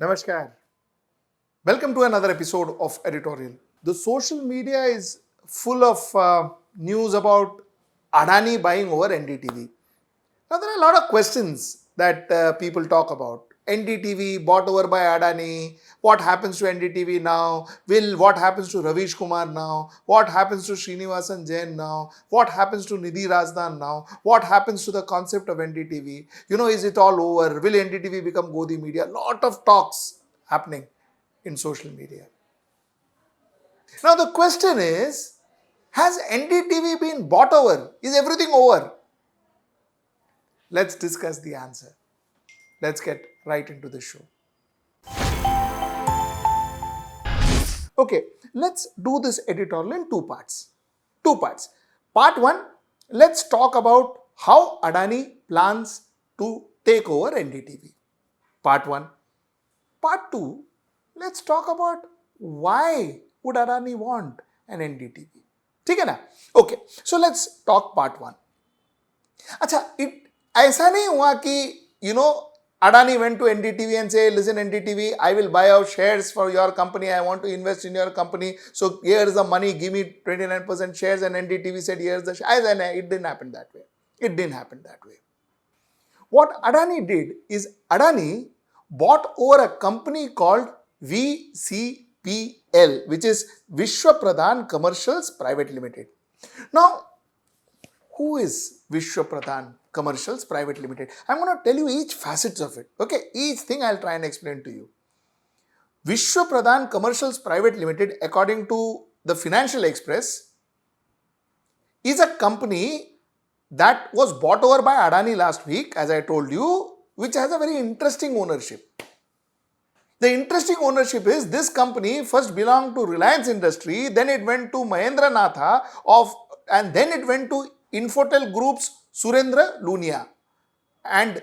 Namaskar. Welcome to another episode of Editorial. The social media is full of news about Adani buying over NDTV. Now, there are a lot of questions that people talk about. NDTV bought over by Adani. What happens to NDTV now? What happens to Ravish Kumar now? What happens to Srinivasan Jain now? What happens to Nidhi Razdan now? What happens to the concept of NDTV? Is it all over? Will NDTV become Godi Media? Lot of talks happening in social media. Now the question is, has NDTV been bought over? Is everything over? Let's discuss the answer. Let's get right into the show. Okay, let's do this editorial in two parts. Part 1, let's talk about how Adani plans to take over NDTV. Part 1. Part 2, let's talk about why would Adani want an NDTV. ठीक है ना? Okay, so let's talk part 1. अच्छा, ऐसा नहीं हुआ कि Adani went to NDTV and say, listen NDTV, I will buy out shares for your company, I want to invest in your company, so here's the money, give me 29% shares, and NDTV said, here's the shares. It didn't happen that way. What Adani did is, Adani bought over a company called VCPL, which is Vishwa Pradhan Commercials Private Limited. Now, who is Vishwa Pradhan Commercials Private Limited? I'm going to tell you each facets of it. Okay, each thing I'll try and explain to you. Vishwa Pradhan Commercials Private Limited, according to the Financial Express, is a company that was bought over by Adani last week, as I told you, which has a very interesting ownership. The interesting ownership is, this company first belonged to Reliance Industry, then it went to Mahendra Natha and then it went to Infotel Group's Surendra Lunia. And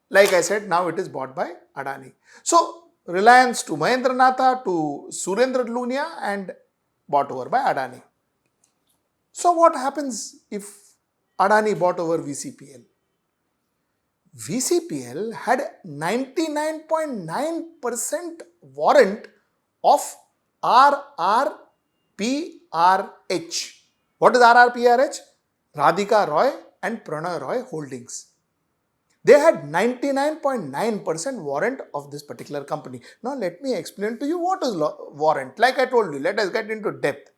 like I said, now it is bought by Adani. So, Reliance to Mahendra Natha to Surendra Lunia and bought over by Adani. So, what happens if Adani bought over VCPL? VCPL had 99.9% warrant of RRPRH. What is RRPRH? Radhika Roy and Prannoy Roy Holdings. They had 99.9% warrant of this particular company. Now let me explain to you what is warrant. Like I told you, let us get into depth.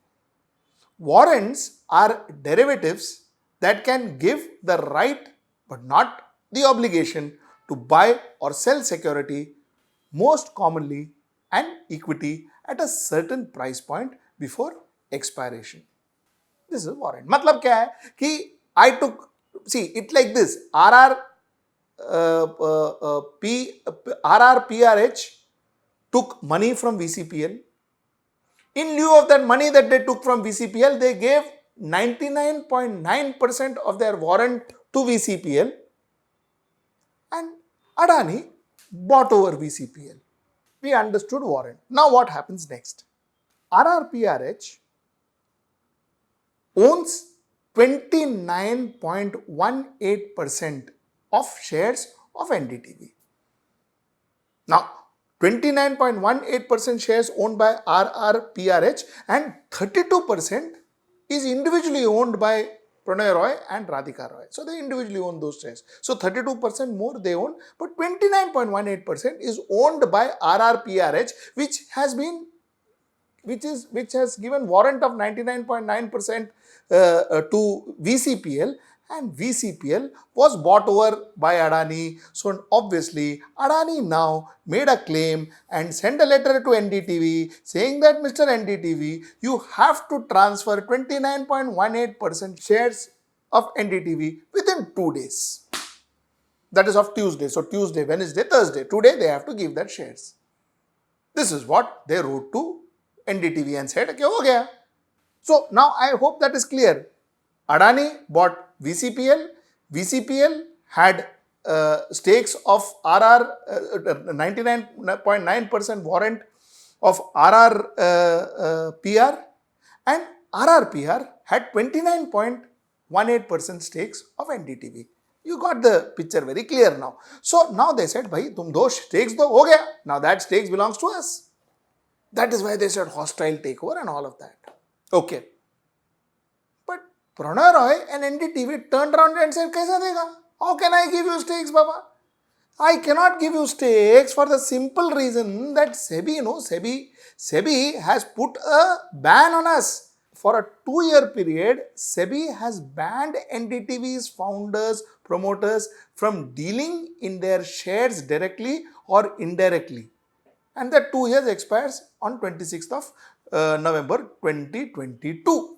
Warrants are derivatives that can give the right but not the obligation to buy or sell security, most commonly an equity, at a certain price point before expiration. This is a warrant. मतलब क्या है कि I took, see it like this, RRPRH took money from VCPL. In lieu of that money that they took from VCPL, they gave 99.9% of their warrant to VCPL, and Adani bought over VCPL. We understood warrant. Now what happens next? RRPRH owns 29.18% of shares of NDTV. Now, 29.18% shares owned by RRPRH and 32% is individually owned by Prannoy Roy and Radhika Roy. So, they individually own those shares. So, 32% more they own, but 29.18% is owned by RRPRH, which has given warrant of 99.9% to VCPL, and VCPL was bought over by Adani. So obviously Adani now made a claim and sent a letter to NDTV saying that, Mr. NDTV, you have to transfer 29.18% shares of NDTV within 2 days. That is of Tuesday. So Tuesday, Wednesday, Thursday. Today they have to give that shares. This is what they wrote to NDTV and said, okay, ho gaya. So now I hope that is clear. Adani bought VCPL. VCPL had stakes of 99.9% warrant of RRPR, and RRPR had 29.18% stakes of NDTV. You got the picture very clear now. So now they said, bhai, tum do stakes do ho gaya. Now that stakes belongs to us. That is why they said hostile takeover and all of that. Okay. But Prannoy Roy and NDTV turned around and said, kaisa dega? How can I give you stakes, Baba? I cannot give you stakes for the simple reason that SEBI has put a ban on us. For a 2-year period, SEBI has banned NDTV's founders, promoters from dealing in their shares directly or indirectly. And that 2 years expires on 26th of November 2022.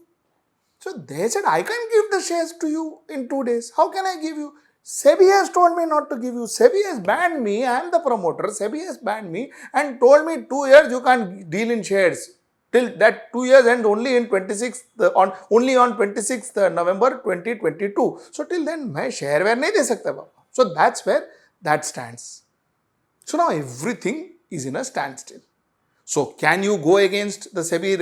So they said, I can't give the shares to you in 2 days. How can I give you? SEBI has told me not to give you. SEBI has banned me. I am the promoter. SEBI has banned me and told me 2 years you can't deal in shares. Till that 2 years end only in 26th on 26th November 2022. So till then, I share where nahi de sakta baba. So that's where that stands. So now everything is in a standstill. So can you go against the SEBI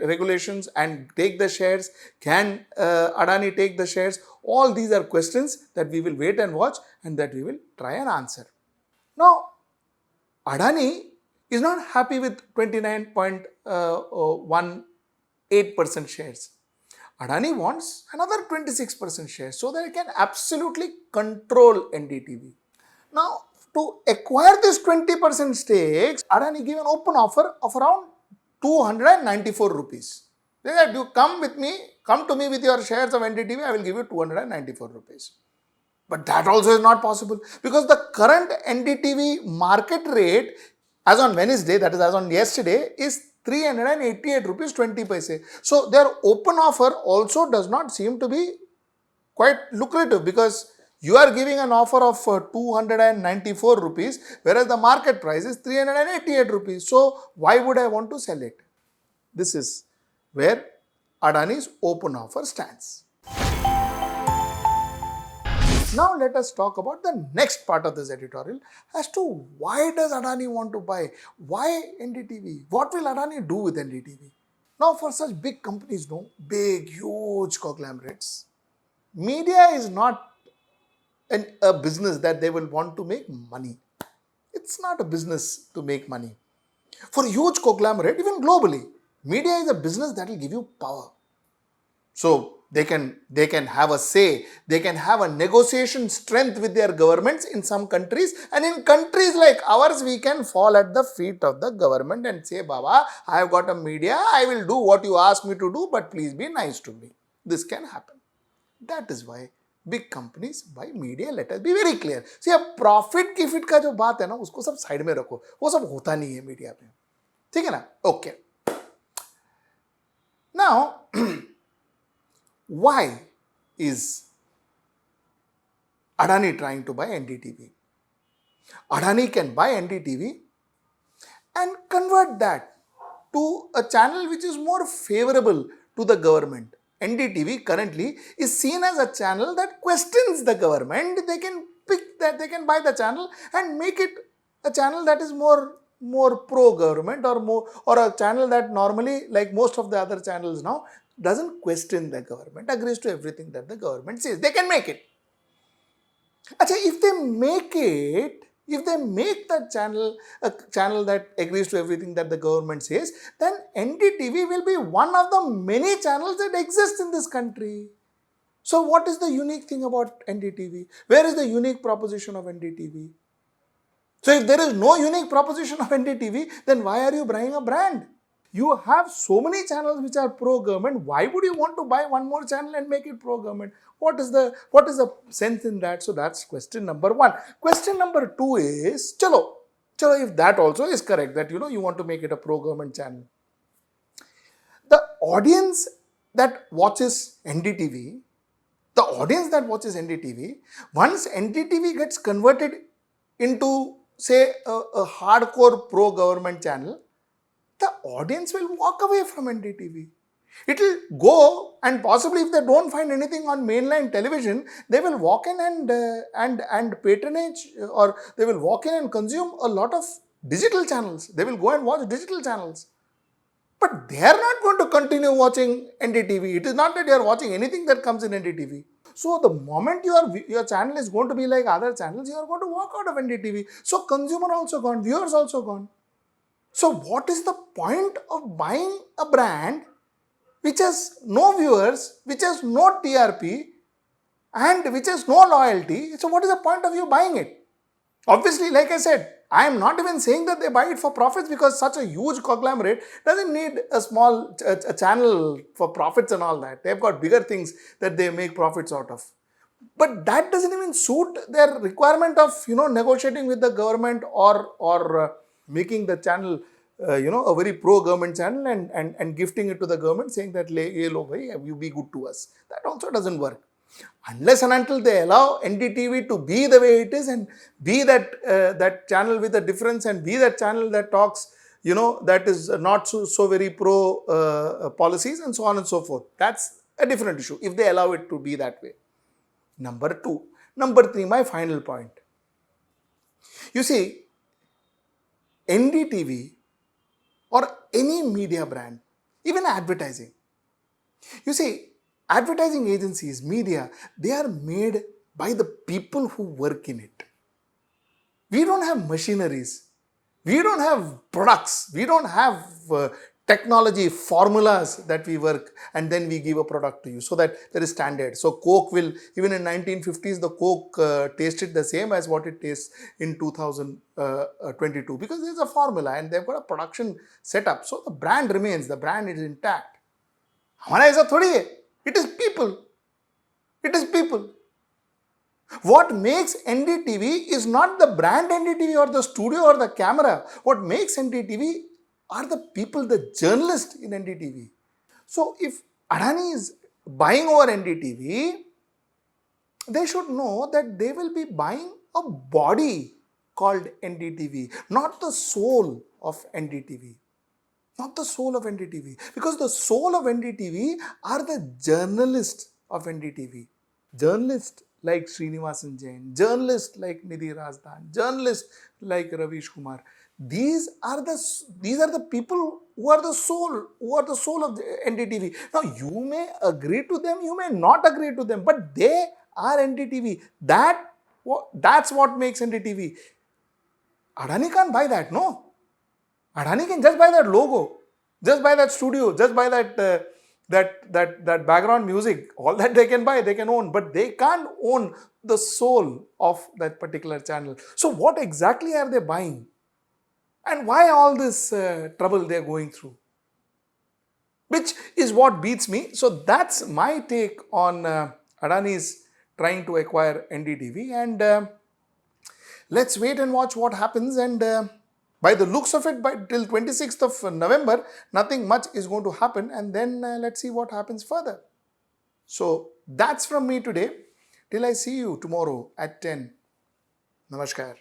regulations and take the shares? Can Adani take the shares? All these are questions that we will wait and watch and that we will try and answer. Now, Adani is not happy with 29.18% shares. Adani wants another 26% shares so that it can absolutely control NDTV. Now, to acquire this 20% stakes, Adani gave an open offer of around 294 rupees. They said, you come to me with your shares of NDTV, I will give you 294 rupees. But that also is not possible because the current NDTV market rate as on Wednesday, that is as on yesterday, is 388 rupees 20 paise. So their open offer also does not seem to be quite lucrative because you are giving an offer of 294 rupees whereas the market price is 388 rupees. So why would I want to sell it? This is where Adani's open offer stands. Now let us talk about the next part of this editorial as to why does Adani want to buy? Why NDTV? What will Adani do with NDTV? Now for such big companies, huge conglomerates, media is not a business that they will want to make money. It's not a business to make money. For huge conglomerate, even globally, media is a business that will give you power. So they can have a say, they can have a negotiation strength with their governments in some countries, and in countries like ours, we can fall at the feet of the government and say, Baba, I have got a media, I will do what you ask me to do, but please be nice to me. This can happen. That is why big companies buy media. Let us be very clear. See, अब profit की fit का जो बात है ना, उसको सब side में रखो. वो सब होता नहीं है मीडिया पे. ठीक है ना? Okay. Now, why is Adani trying to buy NDTV? Adani can buy NDTV and convert that to a channel which is more favorable to the government. NDTV currently is seen as a channel that questions the government. They can pick that, they can buy the channel and make it a channel that is more pro-government or a channel that normally, like most of the other channels now, doesn't question the government, agrees to everything that the government says. They can make it. Achha, if they make the channel a channel that agrees to everything that the government says, then NDTV will be one of the many channels that exist in this country. So what is the unique thing about NDTV? Where is the unique proposition of NDTV? So if there is no unique proposition of NDTV, then why are you buying a brand? You have so many channels which are pro-government. Why would you want to buy one more channel and make it pro-government? What is the sense in that? So that's question number one. Question number two is, chalo, if that also is correct, that you want to make it a pro-government channel. The audience that watches NDTV, once NDTV gets converted into, say, a hardcore pro-government channel, the audience will walk away from NDTV. It will go, and possibly if they don't find anything on mainline television, they will walk in and patronage, or they will walk in and consume a lot of digital channels. They will go and watch digital channels. But they are not going to continue watching NDTV. It is not that they are watching anything that comes in NDTV. So the moment your channel is going to be like other channels, you are going to walk out of NDTV. So consumer also gone, viewers also gone. So what is the point of buying a brand which has no viewers, which has no TRP, and which has no loyalty? So what is the point of you buying it? Obviously, like I said, I am not even saying that they buy it for profits, because such a huge conglomerate doesn't need a small a channel for profits and all that. They've got bigger things that they make profits out of. But that doesn't even suit their requirement of negotiating with the government, or making the channel a very pro-government channel, and gifting it to the government, saying that ye lo bhai, you be good to us. That also doesn't work. Unless and until they allow NDTV to be the way it is, and be that channel with a difference, and be that channel that talks, that is not so very pro policies and so on and so forth. That's a different issue if they allow it to be that way. Number two. Number three, my final point. You see, NDTV or any media brand, even advertising. You see, advertising agencies, media, they are made by the people who work in it. We don't have machineries. We don't have products. We don't have technology formulas that we work and then we give a product to you, so that there is standard. So Coke will, even in 1950s, the Coke tasted the same as what it tastes in 2022, because there's a formula and they've got a production setup. So the brand remains, the brand is intact. हमारा ऐसा थोड़ी है. It is people. It is people. What makes NDTV is not the brand NDTV or the studio or the camera. What makes NDTV are the people, the journalists in NDTV. So if Adani is buying over NDTV, they should know that they will be buying a body called NDTV, not the soul of NDTV. Not the soul of NDTV. Because the soul of NDTV are the journalists of NDTV. Journalists like Srinivasan Jain, journalists like Nidhi Razdan, journalists like Ravish Kumar. These are the people who are the soul of the NDTV. Now you may agree to them, you may not agree to them, but they are NDTV. That's what makes NDTV. Adani can't buy that, no. Adani can just buy that logo, just buy that studio, just buy that background music. All that they can buy, they can own, but they can't own the soul of that particular channel. So what exactly are they buying? And why all this trouble they're going through? Which is what beats me. So that's my take on Adani's trying to acquire NDTV, and let's wait and watch what happens. And by the looks of it, till 26th of November, nothing much is going to happen, and then let's see what happens further. So that's from me today. Till I see you tomorrow at 10. Namaskar.